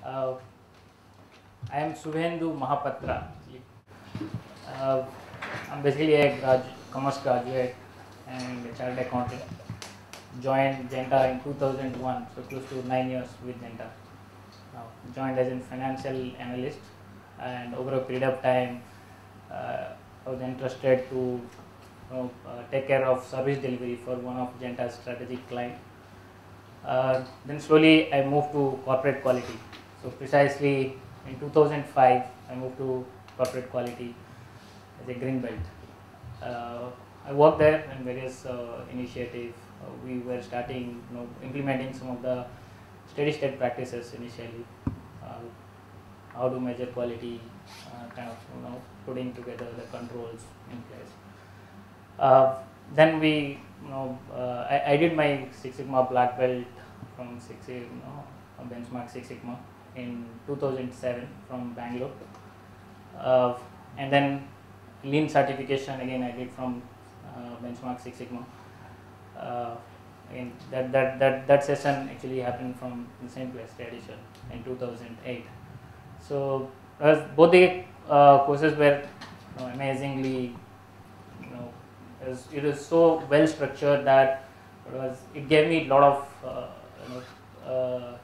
Uh, I am Suvendu Mahapatra. Uh, I'm basically a commerce graduate and a chartered accountant. Joined Zenta in 2001, so close to 9 years with Zenta. Joined as a financial analyst, and over a period of time, I was interested to take care of service delivery for one of Zenta's strategic clients. Then slowly I moved to corporate quality. So precisely in 2005, I moved to corporate quality as a green belt. I worked there in various initiatives. We were starting, implementing some of the steady state practices initially. Uh, how to measure quality, kind of, putting together the controls in place. Then we, I did my Six Sigma black belt from benchmark Six Sigma in 2007 from Bangalore, and then lean certification again I did from benchmark Six Sigma. And that session actually happened from the same place, tradition, in 2008. So both the courses were amazingly, it was so well structured that it gave me a lot of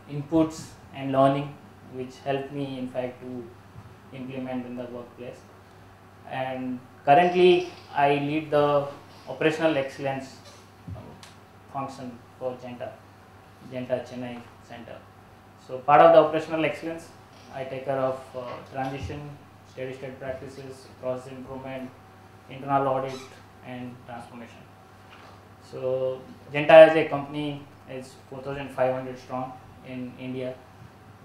inputs and learning, which helped me in fact to implement in the workplace. And currently I lead the operational excellence function for Zenta Chennai Center. So part of the operational excellence, I take care of transition, steady state practices, process improvement, internal audit, and transformation. So Zenta as a company is 4,500 strong in India.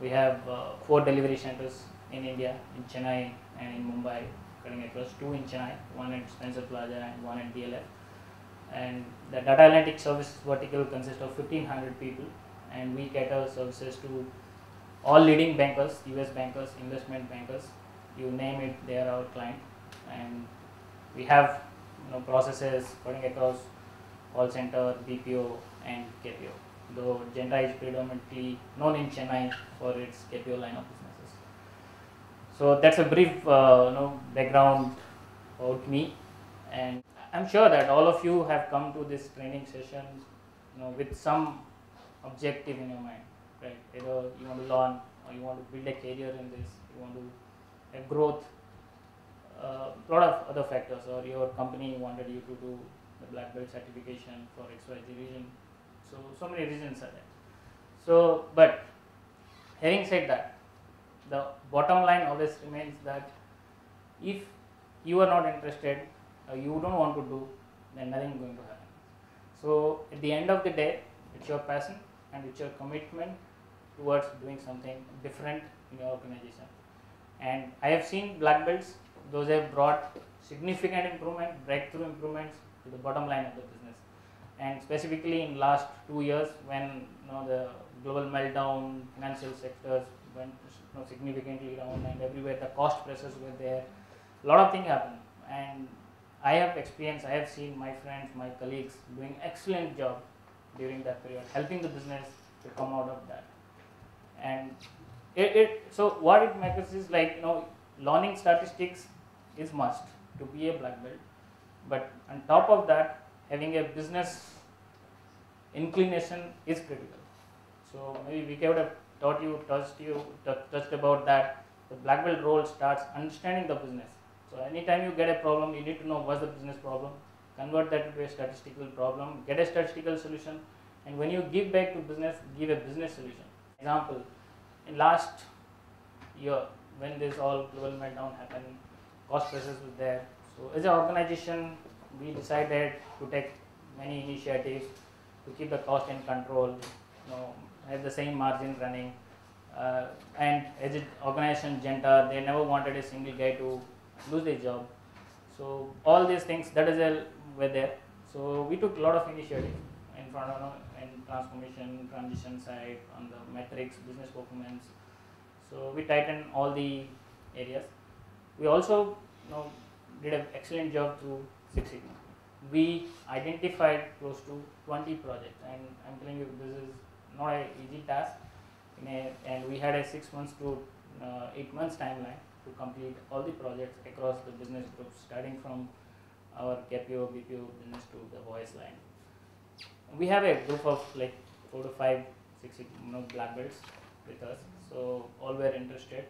We have 4 delivery centers in India, in Chennai and in Mumbai, cutting across 2 in Chennai, 1 at Spencer Plaza and 1 at DLF. And the data analytics services vertical consists of 1,500 people, and we cater services to all leading bankers, US bankers, investment bankers, you name it, they are our client. And we have processes cutting across call center, BPO and KPO, though Zenta is predominantly known in Chennai for its KPO line of businesses. So that's a brief background about me, and I'm sure that all of you have come to this training session with some objective in your mind, right? Either you want to learn, or you want to build a career in this, you want to have growth, a lot of other factors, or your company wanted you to do the black belt certification for XYZ reason. So many reasons are there. So, but having said that, the bottom line always remains that if you are not interested, or you don't want to do, then nothing is going to happen. So at the end of the day, it's your passion and it's your commitment towards doing something different in your organization. And I have seen black belts, those have brought significant improvement, breakthrough improvements to the bottom line of the business. And specifically in last 2 years, when the global meltdown, financial sectors went significantly down, and everywhere the cost pressures were there, a lot of things happened. And I have experienced, I have seen my friends, my colleagues doing excellent job during that period, helping the business to come out of that. And so what it matters is learning statistics is must to be a black belt, but on top of that, having a business inclination is critical. So maybe we could have touched about that. The black belt role starts understanding the business. So anytime you get a problem, you need to know what's the business problem, convert that into a statistical problem, get a statistical solution, and when you give back to business, give a business solution. Example, in last year, when this all global meltdown happened, cost pressures was there. So as an organization, we decided to take many initiatives to keep the cost in control, have the same margin running. And as an organization, Zenta, they never wanted a single guy to lose their job. So all these things were there. So we took a lot of initiative in front of in transformation, transition side, on the metrics, business performance. So we tightened all the areas. We also did an excellent job through Six Sigma. We identified close to 20 projects, and I'm telling you, this is not an easy task. and we had a 6 months to 8 months timeline to complete all the projects across the business groups, starting from our KPO, BPO business to the voice line. We have a group of like 4 to 5, 6 black belts with us, so all were interested.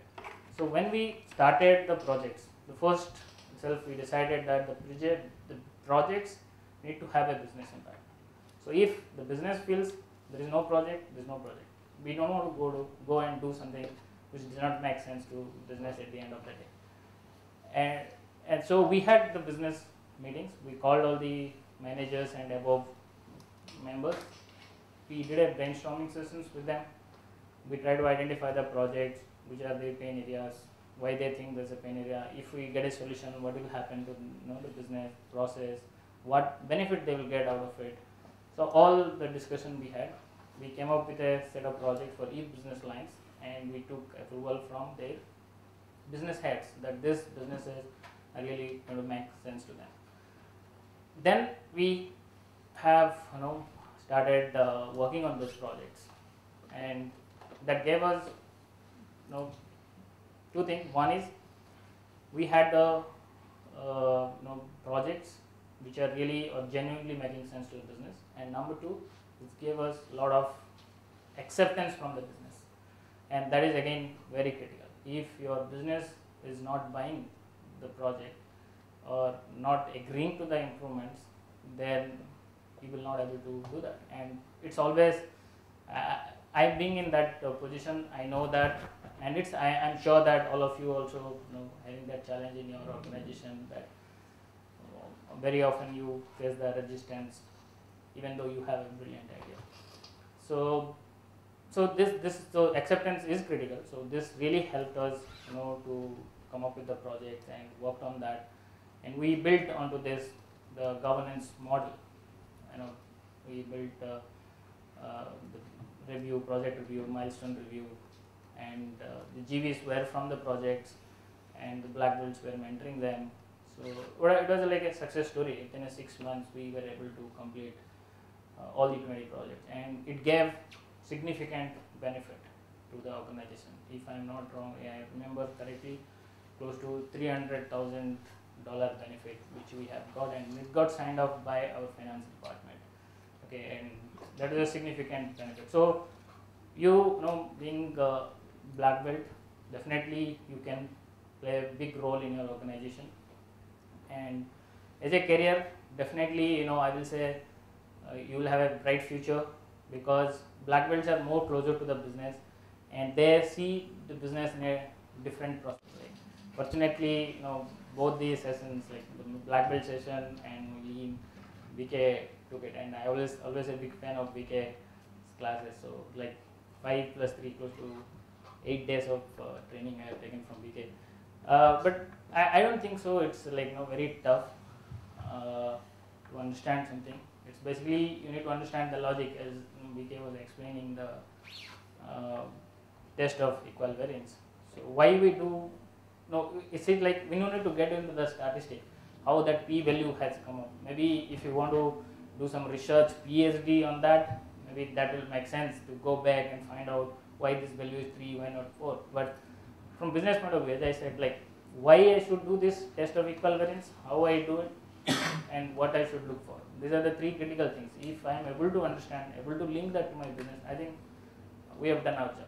So when we started the projects, the first itself we decided that the projects need to have a business impact. So if the business feels there is no project, there is no project. We don't want to go and do something which does not make sense to business at the end of the day. And so we had the business meetings. We called all the managers and above members. We did a brainstorming sessions with them. We tried to identify the projects, which are the pain areas, why they think there's a pain area. If we get a solution, what will happen to the business process, what benefit they will get out of it. So all the discussion we had, we came up with a set of projects for each business lines, and we took approval from their business heads that this businesses are really going to make sense to them. Then we have started working on those projects, and that gave us two things. One is we had the projects which are really or genuinely making sense to the business, and number two, it gave us a lot of acceptance from the business, and that is again very critical. If your business is not buying the project or not agreeing to the improvements, then you will not able to do that. And it's always I being in that position, I know that, and I'm sure that all of you also having that challenge in your organization, that very often you face the resistance even though you have a brilliant idea. So so acceptance is critical. So this really helped us to come up with the project and worked on that, and we built onto this the governance model. We built the review, project review, milestone review, and the GVs were from the projects, and the black belts were mentoring them. So it was like a success story. Within 6 months, we were able to complete all the 20 projects, and it gave significant benefit to the organization. If I'm not wrong, I remember correctly, close to $300,000 benefit which we have got, and it got signed off by our finance department. Okay, and that is a significant benefit. So being a black belt, definitely you can play a big role in your organization, and as a career, definitely I will say you will have a bright future, because black belts are more closer to the business and they see the business in a different process. Fortunately, both these sessions, like the black belt session and lean, BK took it, and I always a big fan of BK classes. So like 5 plus 3, close to 8 days of training I have taken from BK. But I don't think so. It's like very tough to understand something. It's basically you need to understand the logic, as BK was explaining the test of equal variance. So why we do? It's like we don't need to get into the statistic, how that p value has come up. Maybe if you want to do some research, PhD on that, maybe that will make sense to go back and find out why this value is 3, why not 4. But from business point of view, as I said, like why I should do this test of equal variance, how I do it, and what I should look for. These are the 3 critical things. If I am able to understand, able to link that to my business, I think we have done our job.